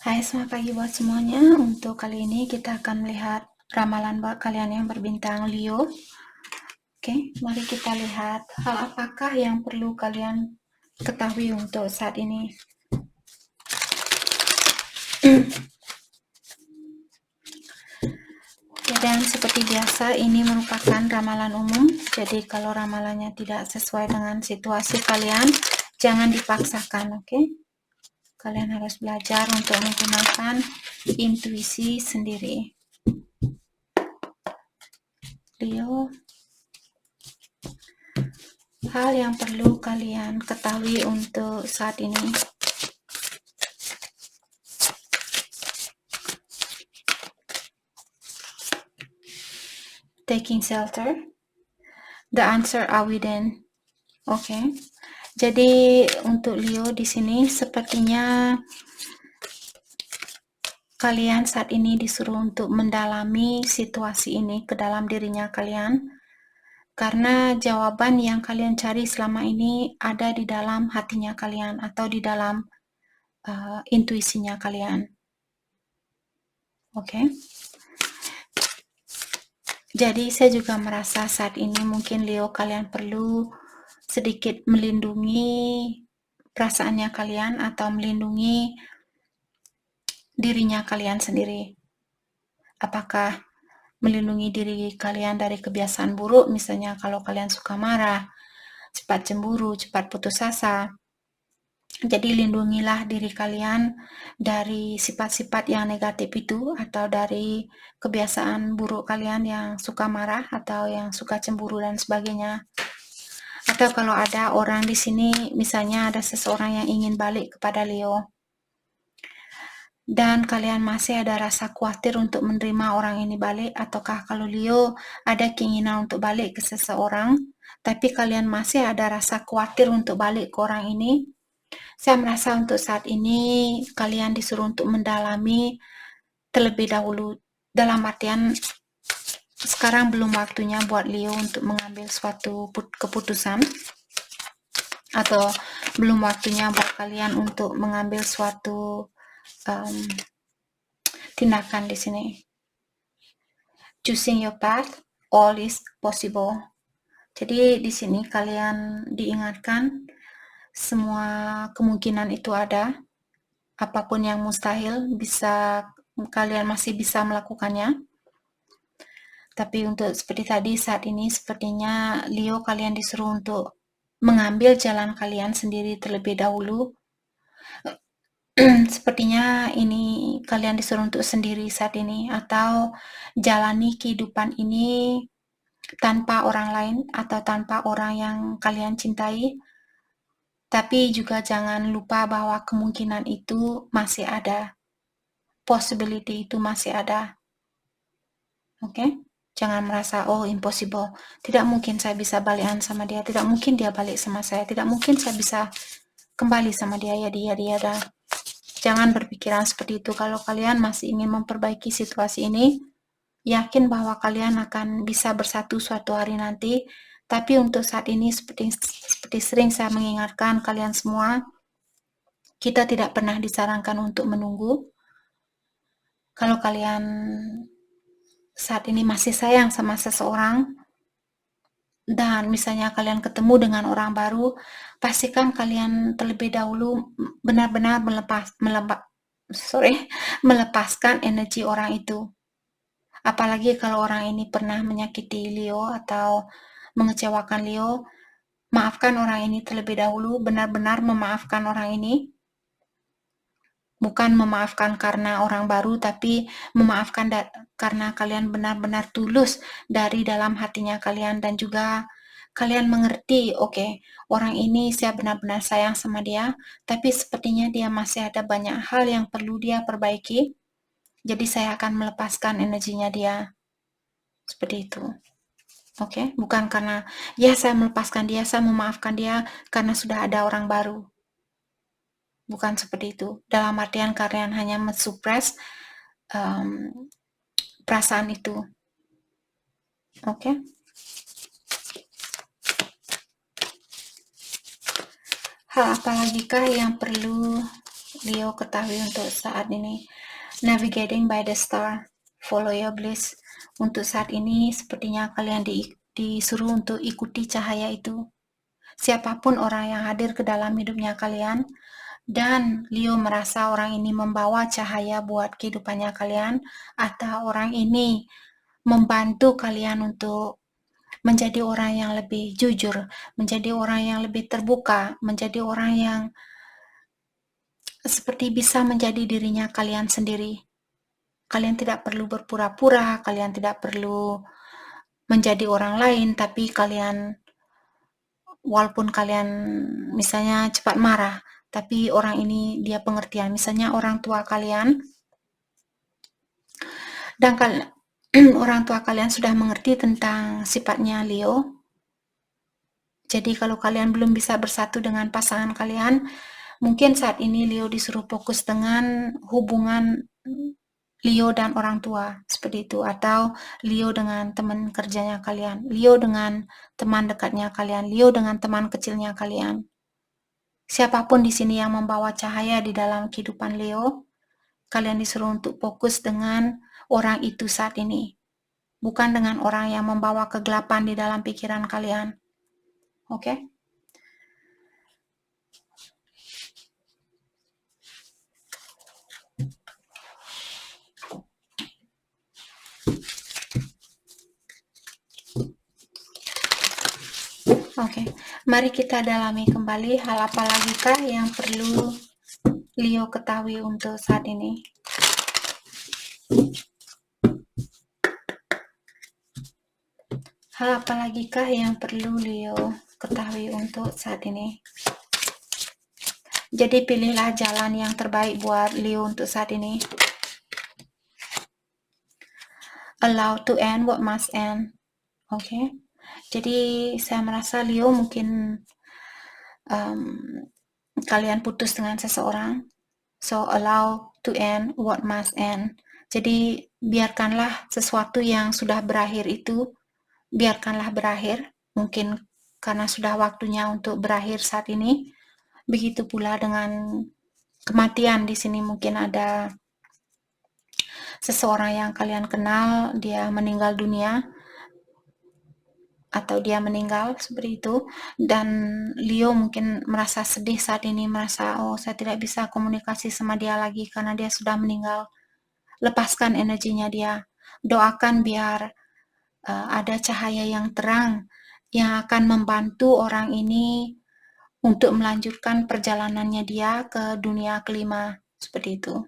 Hai, selamat pagi buat semuanya. Untuk kali ini kita akan melihat ramalan buat kalian yang berbintang Leo. Oke, mari kita lihat hal apakah yang perlu kalian ketahui untuk saat ini. Oke, dan seperti biasa ini merupakan ramalan umum. Jadi kalau ramalannya tidak sesuai dengan situasi kalian, jangan dipaksakan, oke? Kalian harus belajar untuk menggunakan intuisi sendiri. Leo, hal yang perlu kalian ketahui untuk saat ini. Taking shelter. The answer are within. Oke. Jadi untuk Leo di sini sepertinya kalian saat ini disuruh untuk mendalami situasi ini ke dalam dirinya kalian. Karena jawaban yang kalian cari selama ini ada di dalam hatinya kalian atau di dalam intuisinya kalian. Oke. Jadi saya juga merasa saat ini mungkin Leo kalian perlu sedikit melindungi perasaannya kalian atau melindungi dirinya kalian sendiri. Apakah melindungi diri kalian dari kebiasaan buruk, misalnya kalau kalian suka marah, cepat cemburu, cepat putus asa. Jadi lindungilah diri kalian dari sifat-sifat yang negatif itu atau dari kebiasaan buruk kalian yang suka marah atau yang suka cemburu dan sebagainya. Atau kalau ada orang di sini, misalnya ada seseorang yang ingin balik kepada Leo, dan kalian masih ada rasa khawatir untuk menerima orang ini balik, ataukah kalau Leo ada keinginan untuk balik ke seseorang, tapi kalian masih ada rasa khawatir untuk balik ke orang ini, saya merasa untuk saat ini kalian disuruh untuk mendalami terlebih dahulu, dalam artian sekarang belum waktunya buat Leo untuk mengambil suatu keputusan, atau belum waktunya buat kalian untuk mengambil suatu tindakan di sini. Choosing your path, all is possible. Jadi di sini kalian diingatkan semua kemungkinan itu ada. Apapun yang mustahil bisa kalian masih bisa melakukannya. Tapi untuk seperti tadi saat ini sepertinya Leo kalian disuruh untuk mengambil jalan kalian sendiri terlebih dahulu. Sepertinya ini kalian disuruh untuk sendiri saat ini, atau jalani kehidupan ini tanpa orang lain atau tanpa orang yang kalian cintai. Tapi juga jangan lupa bahwa kemungkinan itu masih ada. Possibility itu masih ada. Oke? Jangan merasa, oh impossible. Tidak mungkin saya bisa balikan sama dia. Tidak mungkin dia balik sama saya. Tidak mungkin saya bisa kembali sama dia. Ya dia dah. Jangan berpikiran seperti itu. Kalau kalian masih ingin memperbaiki situasi ini, yakin bahwa kalian akan bisa bersatu suatu hari nanti. Tapi untuk saat ini, seperti sering saya mengingatkan kalian semua, kita tidak pernah disarankan untuk menunggu. Kalau kalian saat ini masih sayang sama seseorang, dan misalnya kalian ketemu dengan orang baru, pastikan kalian terlebih dahulu benar-benar melepaskan energi orang itu. Apalagi kalau orang ini pernah menyakiti Leo atau mengecewakan Leo, maafkan orang ini terlebih dahulu, benar-benar memaafkan orang ini. Bukan memaafkan karena orang baru, tapi memaafkan karena kalian benar-benar tulus dari dalam hatinya kalian, dan juga kalian mengerti, oke, orang ini saya benar-benar sayang sama dia, tapi sepertinya dia masih ada banyak hal yang perlu dia perbaiki, jadi saya akan melepaskan energinya dia. Seperti itu. Oke, bukan karena ya saya melepaskan dia, saya memaafkan dia karena sudah ada orang baru. Bukan seperti itu. Dalam artian kalian hanya mensupres perasaan itu. Oke. Hal apa lagi kah yang perlu Leo ketahui untuk saat ini. Navigating by the star, follow your bliss. Untuk saat ini sepertinya kalian disuruh untuk ikuti cahaya itu. Siapapun orang yang hadir ke dalam hidupnya kalian, dan Leo merasa orang ini membawa cahaya buat kehidupannya kalian, atau orang ini membantu kalian untuk menjadi orang yang lebih jujur, menjadi orang yang lebih terbuka, menjadi orang yang seperti bisa menjadi dirinya kalian sendiri. Kalian tidak perlu berpura-pura, kalian tidak perlu menjadi orang lain, tapi kalian, walaupun kalian misalnya cepat marah, tapi orang ini dia pengertian. Misalnya orang tua kalian, dan orang tua kalian sudah mengerti tentang sifatnya Leo. Jadi kalau kalian belum bisa bersatu dengan pasangan kalian, mungkin saat ini Leo disuruh fokus dengan hubungan Leo dan orang tua, seperti itu. Atau Leo dengan teman kerjanya kalian, Leo dengan teman dekatnya kalian, Leo dengan teman kecilnya kalian. Siapapun di sini yang membawa cahaya di dalam kehidupan Leo, kalian disuruh untuk fokus dengan orang itu saat ini. Bukan dengan orang yang membawa kegelapan di dalam pikiran kalian. Oke? Oke, mari kita dalami kembali hal apa lagi kah yang perlu Leo ketahui untuk saat ini. Hal apa lagi kah yang perlu Leo ketahui untuk saat ini. Jadi pilihlah jalan yang terbaik buat Leo untuk saat ini. Allow to end what must end. Oke. Jadi saya merasa Leo mungkin kalian putus dengan seseorang. So allow to end what must end. Jadi biarkanlah sesuatu yang sudah berakhir itu, biarkanlah berakhir. Mungkin karena sudah waktunya untuk berakhir saat ini. Begitu pula dengan kematian. Di sini mungkin ada seseorang yang kalian kenal, dia meninggal dunia, atau dia meninggal seperti itu, dan Leo mungkin merasa sedih saat ini, merasa oh saya tidak bisa komunikasi sama dia lagi karena dia sudah meninggal. Lepaskan energinya dia, doakan biar ada cahaya yang terang yang akan membantu orang ini untuk melanjutkan perjalanannya dia ke dunia kelima, seperti itu.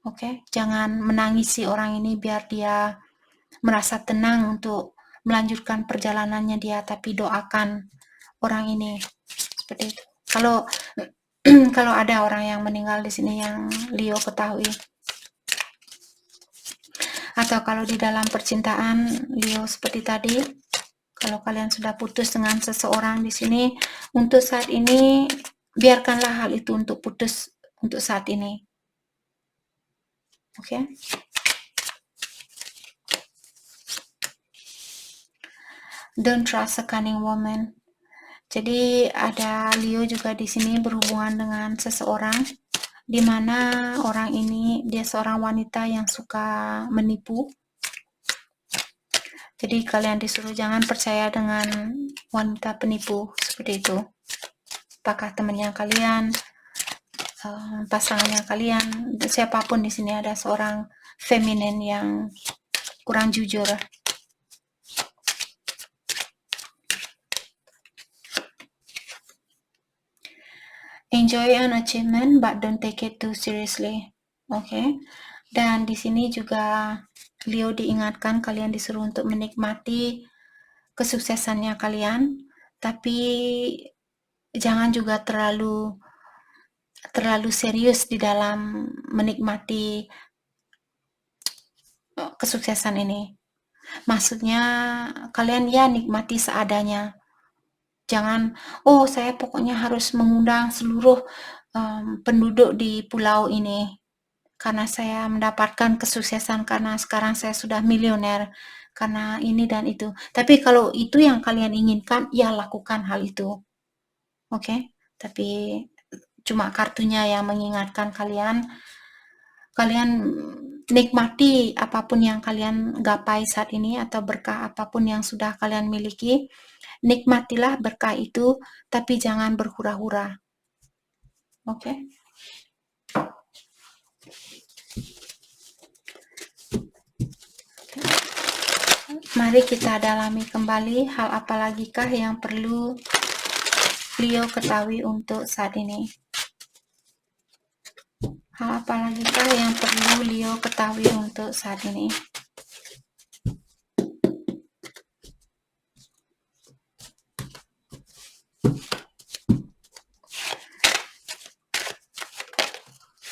Oke, jangan menangisi orang ini biar dia merasa tenang untuk melanjutkan perjalanannya dia, tapi doakan orang ini seperti itu. Kalau kalau ada orang yang meninggal di sini yang Leo ketahui, atau kalau di dalam percintaan Leo seperti tadi, kalau kalian sudah putus dengan seseorang di sini, untuk saat ini biarkanlah hal itu untuk putus untuk saat ini. Oke? Don't trust a cunning woman. Jadi ada Leo juga di sini berhubungan dengan seseorang di mana orang ini dia seorang wanita yang suka menipu. Jadi kalian disuruh jangan percaya dengan wanita penipu seperti itu. Apakah temannya kalian, pasangannya kalian, siapapun di sini ada seorang feminin yang kurang jujur. Enjoy an achievement but don't take it too seriously. Oke. Dan di sini juga Leo diingatkan kalian disuruh untuk menikmati kesuksesannya kalian, tapi jangan juga terlalu serius di dalam menikmati kesuksesan ini. Maksudnya kalian ya nikmati seadanya. Jangan, oh saya pokoknya harus mengundang seluruh penduduk di pulau ini karena saya mendapatkan kesuksesan, karena sekarang saya sudah milioner, karena ini dan itu. Tapi kalau itu yang kalian inginkan, ya lakukan hal itu. Oke? Tapi cuma kartunya yang mengingatkan kalian. Kalian nikmati apapun yang kalian gapai saat ini atau berkah apapun yang sudah kalian miliki. Nikmatilah berkah itu, tapi jangan berhura-hura. Oke? Mari kita dalami kembali hal apa lagikah yang perlu Leo ketahui untuk saat ini. Hal apa lagikah yang perlu Leo ketahui untuk saat ini.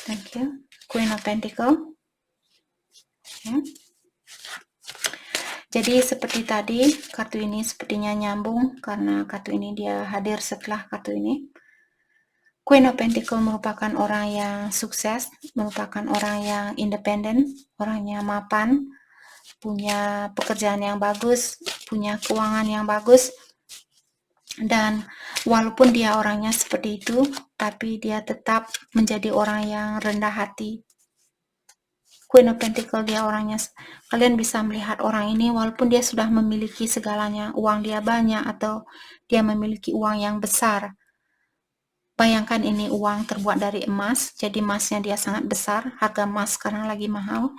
Thank you. Queen of Pentacle. Okay. Jadi seperti tadi, kartu ini sepertinya nyambung karena kartu ini dia hadir setelah kartu ini. Queen of Pentacle merupakan orang yang sukses, merupakan orang yang independen, orangnya mapan, punya pekerjaan yang bagus, punya keuangan yang bagus, dan walaupun dia orangnya seperti itu, tapi dia tetap menjadi orang yang rendah hati. Queen of Pentacle dia orangnya, kalian bisa melihat orang ini walaupun dia sudah memiliki segalanya, uang dia banyak atau dia memiliki uang yang besar. Bayangkan ini uang terbuat dari emas, jadi emasnya dia sangat besar, harga emas sekarang lagi mahal.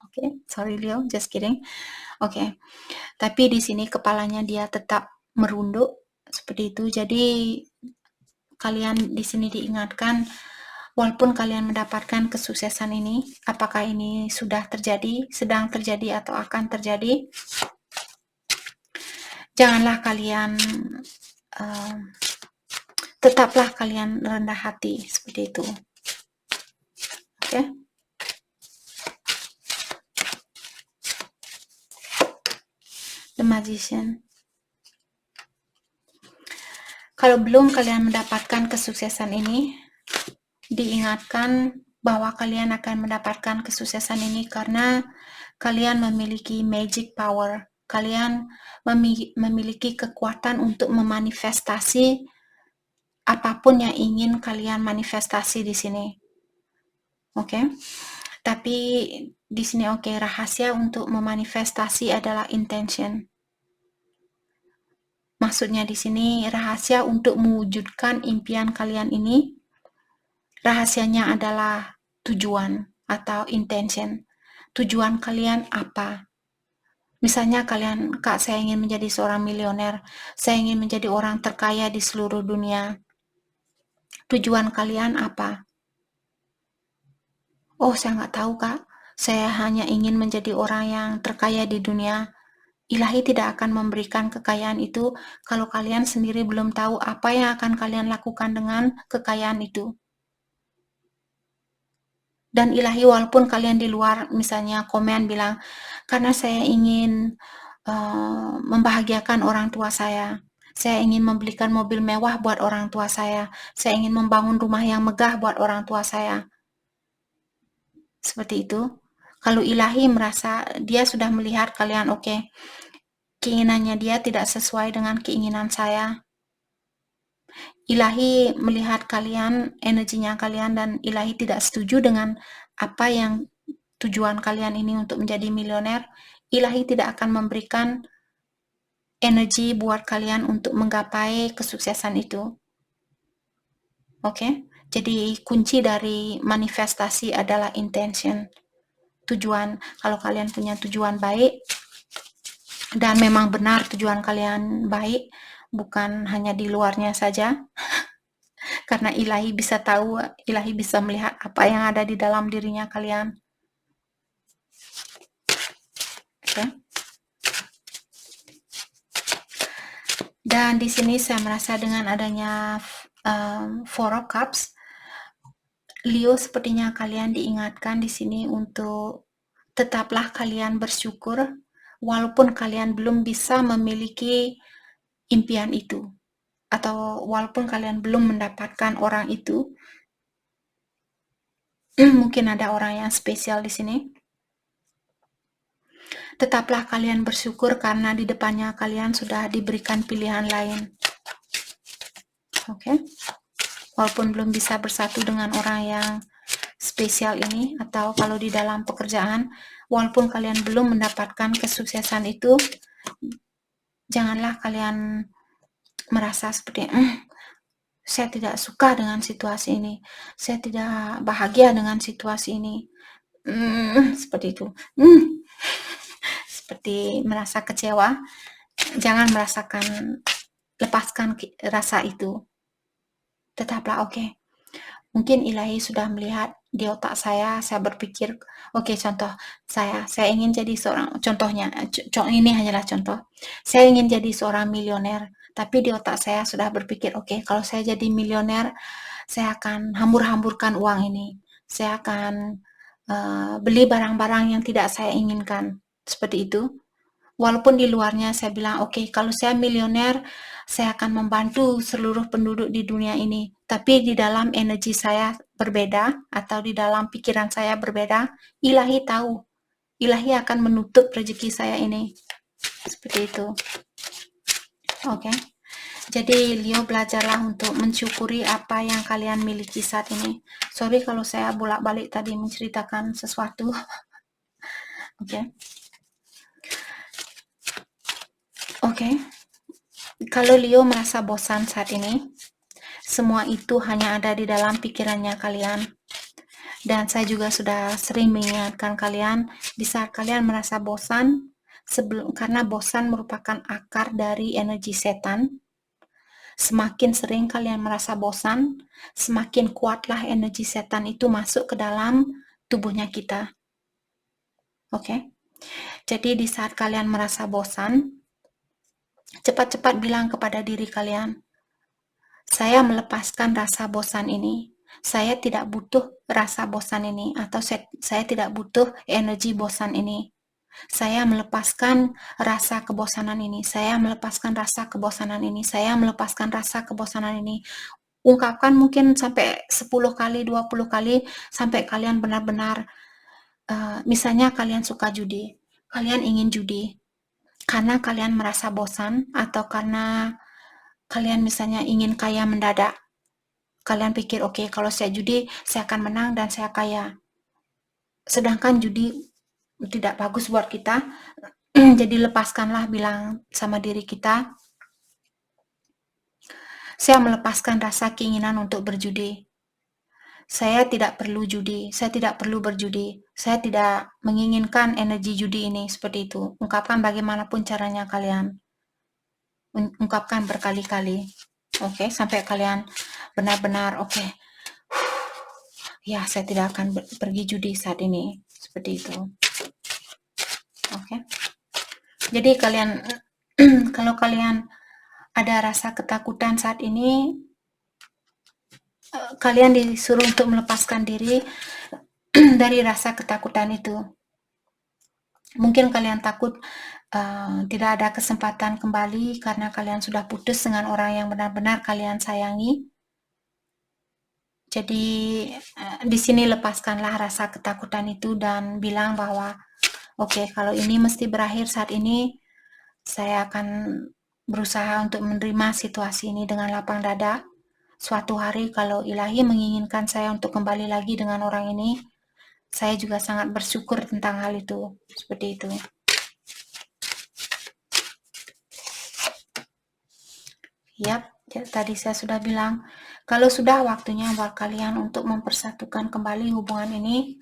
Oke, sorry Leo, just kidding. Oke, tapi di sini kepalanya dia tetap merunduk seperti itu. Jadi kalian di sini diingatkan, walaupun kalian mendapatkan kesuksesan ini, apakah ini sudah terjadi, sedang terjadi, atau akan terjadi, janganlah kalian, tetaplah kalian rendah hati, seperti itu. Oke? The Magician. Kalau belum kalian mendapatkan kesuksesan ini, diingatkan bahwa kalian akan mendapatkan kesuksesan ini karena kalian memiliki magic power. Kalian memiliki kekuatan untuk memanifestasi apapun yang ingin kalian manifestasi di sini. Oke? Tapi di sini rahasia untuk memanifestasi adalah intention. Maksudnya di sini rahasia untuk mewujudkan impian kalian ini, rahasianya adalah tujuan atau intention. Tujuan kalian apa? Misalnya kalian, Kak, saya ingin menjadi seorang milioner, saya ingin menjadi orang terkaya di seluruh dunia. Tujuan kalian apa? Oh, saya nggak tahu, Kak. Saya hanya ingin menjadi orang yang terkaya di dunia. Ilahi tidak akan memberikan kekayaan itu kalau kalian sendiri belum tahu apa yang akan kalian lakukan dengan kekayaan itu. Dan ilahi walaupun kalian di luar misalnya komen bilang, karena saya ingin membahagiakan orang tua saya ingin membelikan mobil mewah buat orang tua saya ingin membangun rumah yang megah buat orang tua saya. Seperti itu. Kalau ilahi merasa dia sudah melihat kalian keinginannya dia tidak sesuai dengan keinginan saya. Ilahi melihat kalian, energinya kalian, dan ilahi tidak setuju dengan apa yang tujuan kalian ini untuk menjadi milioner. Ilahi tidak akan memberikan energi buat kalian untuk menggapai kesuksesan itu. Oke? Jadi kunci dari manifestasi adalah intention. Tujuan. Kalau kalian punya tujuan baik, dan memang benar tujuan kalian baik, bukan hanya di luarnya saja, karena ilahi bisa tahu, ilahi bisa melihat apa yang ada di dalam dirinya kalian. Oke. Dan di sini saya merasa dengan adanya Four of Cups, Leo, sepertinya kalian diingatkan di sini untuk tetaplah kalian bersyukur walaupun kalian belum bisa memiliki impian itu, atau walaupun kalian belum mendapatkan orang itu. Mungkin ada orang yang spesial di sini. Tetaplah kalian bersyukur karena di depannya kalian sudah diberikan pilihan lain. Oke. walaupun belum bisa bersatu dengan orang yang spesial ini, atau kalau di dalam pekerjaan, walaupun kalian belum mendapatkan kesuksesan itu, janganlah kalian merasa seperti saya tidak suka dengan situasi ini, saya tidak bahagia dengan situasi ini, seperti itu, seperti merasa kecewa. Jangan merasakan, lepaskan rasa itu. Tetaplah oke. Mungkin ilahi sudah melihat di otak saya berpikir, oke, contoh saya ingin jadi seorang, contohnya, ini hanyalah contoh, saya ingin jadi seorang milioner, tapi di otak saya sudah berpikir, oke, kalau saya jadi milioner, saya akan hambur-hamburkan uang ini, saya akan beli barang-barang yang tidak saya inginkan, seperti itu. Walaupun di luarnya saya bilang, oke, kalau saya milioner, saya akan membantu seluruh penduduk di dunia ini. Tapi di dalam energi saya berbeda, atau di dalam pikiran saya berbeda, ilahi tahu. Ilahi akan menutup rezeki saya ini. Seperti itu. Oke. Jadi Leo, belajarlah untuk mensyukuri apa yang kalian miliki saat ini. Sorry kalau saya bolak-balik tadi menceritakan sesuatu. Oke. Oke. Kalau Leo merasa bosan saat ini, semua itu hanya ada di dalam pikirannya kalian. Dan saya juga sudah sering mengingatkan kalian, di saat kalian merasa bosan, karena bosan merupakan akar dari energi setan. Semakin sering kalian merasa bosan, semakin kuatlah energi setan itu masuk ke dalam tubuhnya kita. Oke? Jadi di saat kalian merasa bosan, cepat-cepat bilang kepada diri kalian, saya melepaskan rasa bosan ini. Saya tidak butuh rasa bosan ini, atau saya tidak butuh energi bosan ini. Saya melepaskan rasa kebosanan ini. Saya melepaskan rasa kebosanan ini. Saya melepaskan rasa kebosanan ini. Ungkapkan mungkin sampai 10 kali, 20 kali, sampai kalian benar-benar, misalnya kalian suka judi, kalian ingin judi, karena kalian merasa bosan, atau karena kalian misalnya ingin kaya mendadak. Kalian pikir, oke, kalau saya judi, saya akan menang dan saya kaya. Sedangkan judi tidak bagus buat kita. Jadi lepaskanlah, bilang sama diri kita, saya melepaskan rasa keinginan untuk berjudi. Saya tidak perlu judi, saya tidak perlu berjudi, saya tidak menginginkan energi judi ini, seperti itu. Ungkapkan bagaimanapun caranya kalian. Ungkapkan berkali-kali. Oke, sampai kalian benar-benar oke. Ya, saya tidak akan pergi judi saat ini. Seperti itu. Oke. Jadi kalian, kalau kalian ada rasa ketakutan saat ini, kalian disuruh untuk melepaskan diri dari rasa ketakutan itu. Mungkin kalian takut tidak ada kesempatan kembali karena kalian sudah putus dengan orang yang benar-benar kalian sayangi. Jadi di sini lepaskanlah rasa ketakutan itu dan bilang bahwa oke, kalau ini mesti berakhir saat ini, saya akan berusaha untuk menerima situasi ini dengan lapang dada. Suatu hari kalau ilahi menginginkan saya untuk kembali lagi dengan orang ini, saya juga sangat bersyukur tentang hal itu. Seperti itu. Yap, tadi saya sudah bilang, kalau sudah waktunya buat kalian untuk mempersatukan kembali hubungan ini,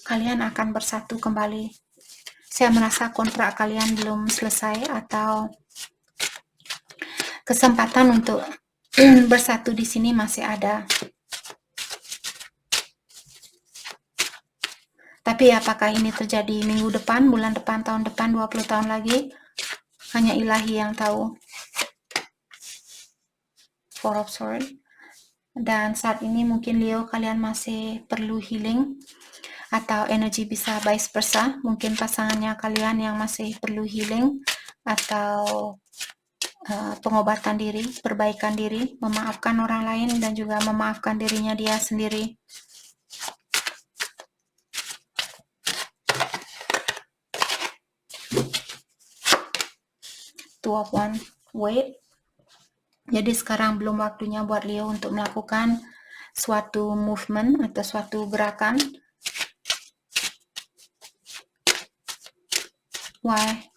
kalian akan bersatu kembali. Saya merasa kontrak kalian belum selesai, atau kesempatan untuk bersatu di sini masih ada. Tapi apakah ini terjadi minggu depan, bulan depan, tahun depan, 20 tahun lagi? Hanya ilahi yang tahu. Four of Swords. Dan saat ini mungkin Leo, kalian masih perlu healing, atau energi bisa vice versa. Mungkin pasangannya kalian yang masih perlu healing, atau pengobatan diri, perbaikan diri, memaafkan orang lain, dan juga memaafkan dirinya dia sendiri. Two of Wands. Wait. Jadi sekarang belum waktunya buat Leo untuk melakukan suatu movement atau suatu gerakan. Why?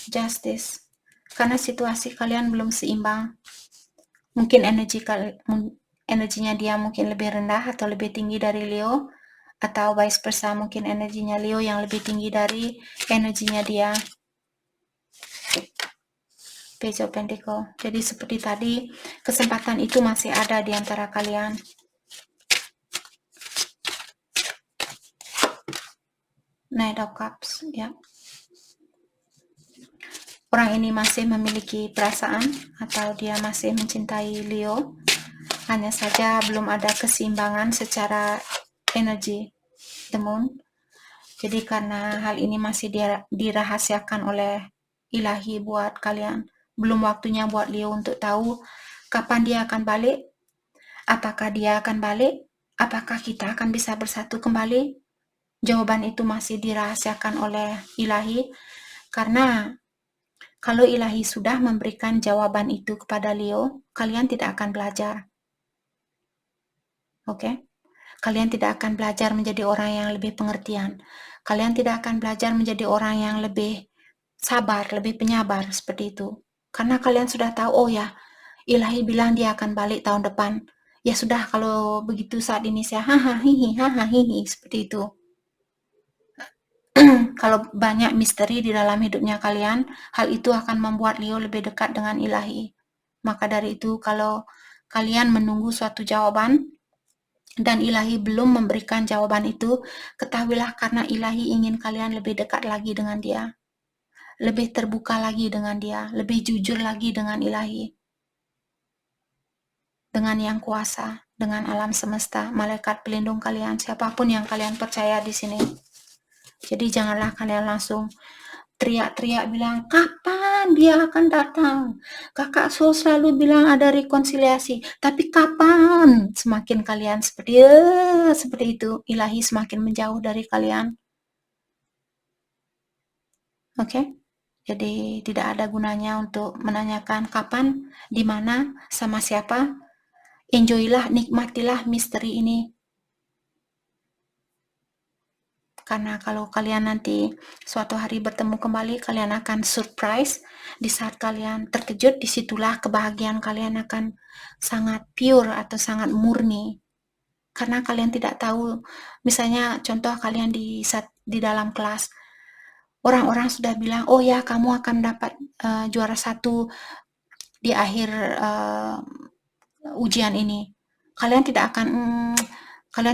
Justice. Karena situasi kalian belum seimbang. Mungkin energinya dia mungkin lebih rendah atau lebih tinggi dari Leo, atau vice versa, mungkin energinya Leo yang lebih tinggi dari energinya dia. Page of Pentacle. Jadi seperti tadi, kesempatan itu masih ada di antara kalian. Knight of Cups, ya. Orang ini masih memiliki perasaan atau dia masih mencintai Leo. Hanya saja belum ada keseimbangan secara energi the moon. Jadi karena hal ini masih dirahasiakan oleh ilahi buat kalian. Belum waktunya buat Leo untuk tahu kapan dia akan balik. Apakah dia akan balik? Apakah kita akan bisa bersatu kembali? Jawaban itu masih dirahasiakan oleh ilahi. Karena kalau ilahi sudah memberikan jawaban itu kepada Leo, kalian tidak akan belajar. Oke? Kalian tidak akan belajar menjadi orang yang lebih pengertian. Kalian tidak akan belajar menjadi orang yang lebih sabar, lebih penyabar, seperti itu. Karena kalian sudah tahu, oh ya, ilahi bilang dia akan balik tahun depan. Ya sudah, kalau begitu saat ini saya hahaha hihi, seperti itu. Kalau banyak misteri di dalam hidupnya kalian, hal itu akan membuat Leo lebih dekat dengan ilahi. Maka dari itu, kalau kalian menunggu suatu jawaban, dan ilahi belum memberikan jawaban itu, ketahuilah karena ilahi ingin kalian lebih dekat lagi dengan dia. Lebih terbuka lagi dengan dia, lebih jujur lagi dengan ilahi. Dengan yang kuasa, dengan alam semesta, malaikat pelindung kalian, siapapun yang kalian percaya di sini. Jadi janganlah kalian langsung teriak-teriak bilang, kapan dia akan datang? Kakak Sol selalu bilang ada rekonsiliasi, tapi kapan? Semakin kalian seperti itu, ilahi semakin menjauh dari kalian. Oke? Jadi tidak ada gunanya untuk menanyakan kapan, di mana, sama siapa. Enjoylah, nikmatilah misteri ini. Karena kalau kalian nanti suatu hari bertemu kembali, kalian akan surprise. Di saat kalian terkejut, disitulah kebahagiaan kalian akan sangat pure atau sangat murni. Karena kalian tidak tahu, misalnya contoh kalian di dalam kelas, orang-orang sudah bilang, oh ya kamu akan dapat juara 1 di akhir ujian ini. Kalian tidak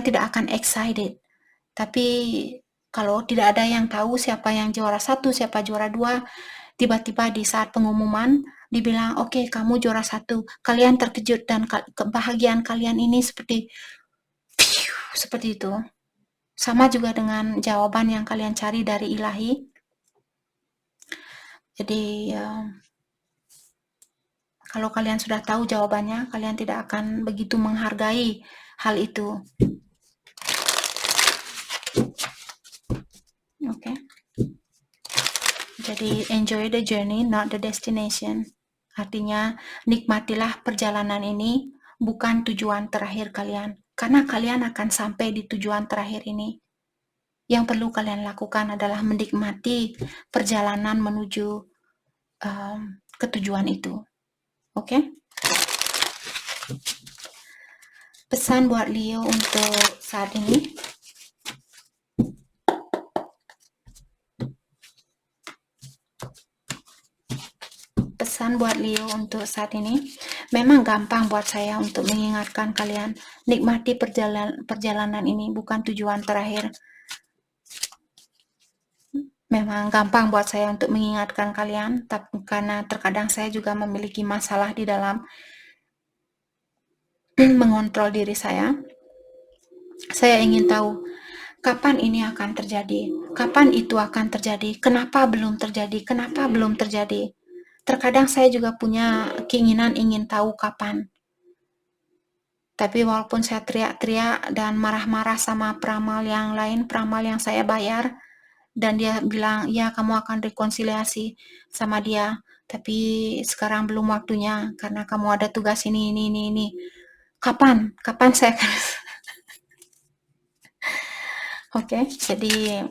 akan excited. Tapi kalau tidak ada yang tahu siapa yang juara 1, siapa juara 2, tiba-tiba di saat pengumuman dibilang, oke, kamu juara 1. Kalian terkejut dan kebahagiaan kalian ini seperti itu. Sama juga dengan jawaban yang kalian cari dari ilahi. Jadi kalau kalian sudah tahu jawabannya, kalian tidak akan begitu menghargai hal itu. Oke. Jadi enjoy the journey, not the destination. Artinya nikmatilah perjalanan ini, bukan tujuan terakhir kalian. Karena kalian akan sampai di tujuan terakhir ini. Yang perlu kalian lakukan adalah menikmati perjalanan menuju ke tujuan itu. Oke? Pesan buat Leo untuk saat ini. Pesan buat Leo untuk saat ini. Memang gampang buat saya untuk mengingatkan kalian, nikmati perjalanan ini, bukan tujuan terakhir. Memang gampang buat saya untuk mengingatkan kalian, tapi karena terkadang saya juga memiliki masalah di dalam mengontrol diri saya. Saya ingin tahu, kapan ini akan terjadi? Kapan itu akan terjadi? Kenapa belum terjadi? Kenapa belum terjadi? Terkadang saya juga punya keinginan ingin tahu kapan. Tapi walaupun saya teriak-teriak dan marah-marah sama peramal yang lain, peramal yang saya bayar, dan dia bilang, ya kamu akan rekonsiliasi sama dia, tapi sekarang belum waktunya, karena kamu ada tugas ini. Kapan saya akan oke, jadi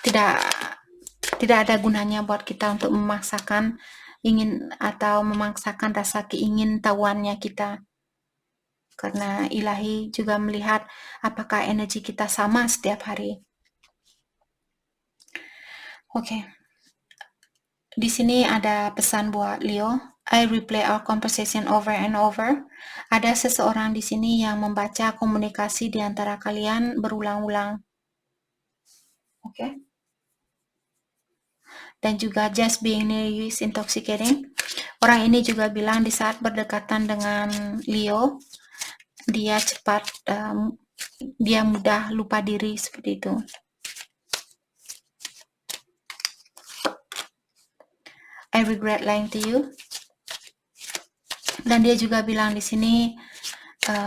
tidak tidak ada gunanya buat kita untuk memaksakan ingin atau memaksakan rasa keingintahuannya kita. Karena ilahi juga melihat apakah energi kita sama setiap hari. Oke. Di sini ada pesan buat Leo. I replay our conversation over and over. Ada seseorang di sini yang membaca komunikasi di antara kalian berulang-ulang. Oke. Dan juga just being near you is intoxicating. Orang ini juga bilang di saat berdekatan dengan Leo, dia cepat, dia mudah lupa diri seperti itu. I regret lying to you. Dan dia juga bilang di sini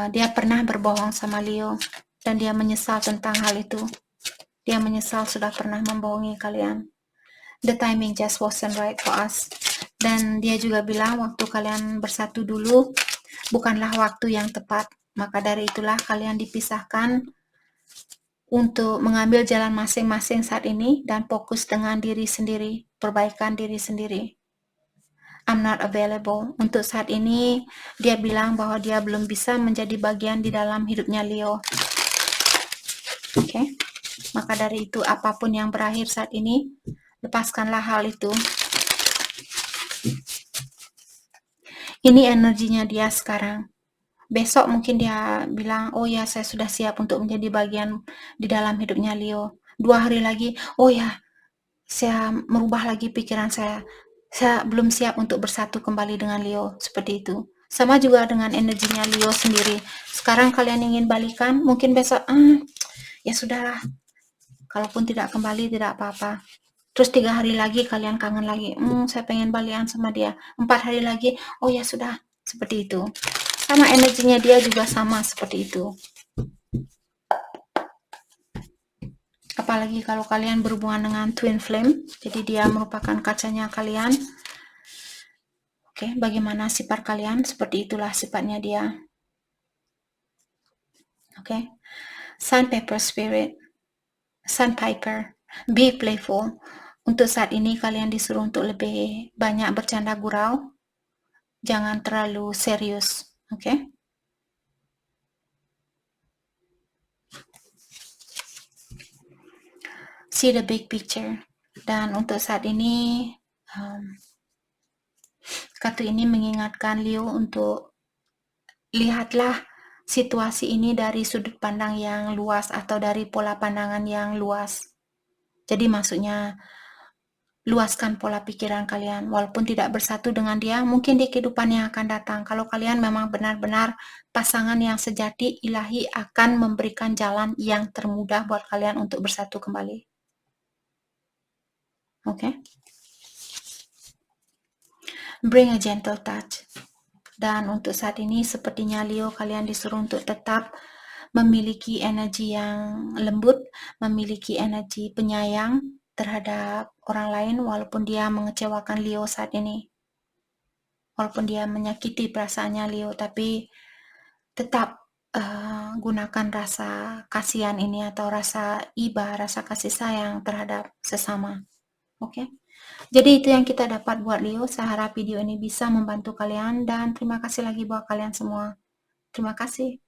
dia pernah berbohong sama Leo dan dia menyesal tentang hal itu. Dia menyesal sudah pernah membohongi kalian. The timing just wasn't right for us. Dan dia juga bilang waktu kalian bersatu dulu bukanlah waktu yang tepat. Maka dari itulah kalian dipisahkan untuk mengambil jalan masing-masing saat ini dan fokus dengan diri sendiri, perbaikan diri sendiri. I'm not available. Untuk saat ini, dia bilang bahwa dia belum bisa menjadi bagian di dalam hidupnya Leo. Oke. Maka dari itu, apapun yang berakhir saat ini, lepaskanlah hal itu. Ini energinya dia sekarang. Besok mungkin dia bilang, oh ya saya sudah siap untuk menjadi bagian di dalam hidupnya Leo. 2 hari lagi, oh ya saya merubah lagi pikiran saya belum siap untuk bersatu kembali dengan Leo, seperti itu. Sama juga dengan energinya Leo sendiri. Sekarang kalian ingin balikan, mungkin besok, ya sudahlah. Kalaupun tidak kembali, tidak apa-apa. Terus 3 hari lagi kalian kangen lagi, saya pengen balikan sama dia. 4 hari lagi, oh ya sudah, seperti itu. Sama energinya dia juga sama seperti itu. Apalagi kalau kalian berhubungan dengan twin flame, jadi dia merupakan kacanya kalian. Oke, bagaimana sifat kalian? Seperti itulah sifatnya dia. Oke. Sandpaper spirit. Sandpiper. Be playful. Untuk saat ini kalian disuruh untuk lebih banyak bercanda gurau. Jangan terlalu serius. Oke. See the big picture. Dan untuk saat ini kartu ini mengingatkan Leo untuk lihatlah situasi ini dari sudut pandang yang luas atau dari pola pandangan yang luas. Jadi maksudnya luaskan pola pikiran kalian. Walaupun tidak bersatu dengan dia, mungkin di kehidupan yang akan datang. Kalau kalian memang benar-benar pasangan yang sejati, ilahi akan memberikan jalan yang termudah buat kalian untuk bersatu kembali. Oke? Bring a gentle touch. Dan untuk saat ini, sepertinya Leo, kalian disuruh untuk tetap memiliki energi yang lembut, memiliki energi penyayang terhadap orang lain, walaupun dia mengecewakan Leo saat ini. Walaupun dia menyakiti perasaannya Leo, tapi tetap gunakan rasa kasihan ini atau rasa iba, rasa kasih sayang terhadap sesama. Oke? Jadi itu yang kita dapat buat Leo. Saya harap video ini bisa membantu kalian dan terima kasih lagi buat kalian semua. Terima kasih.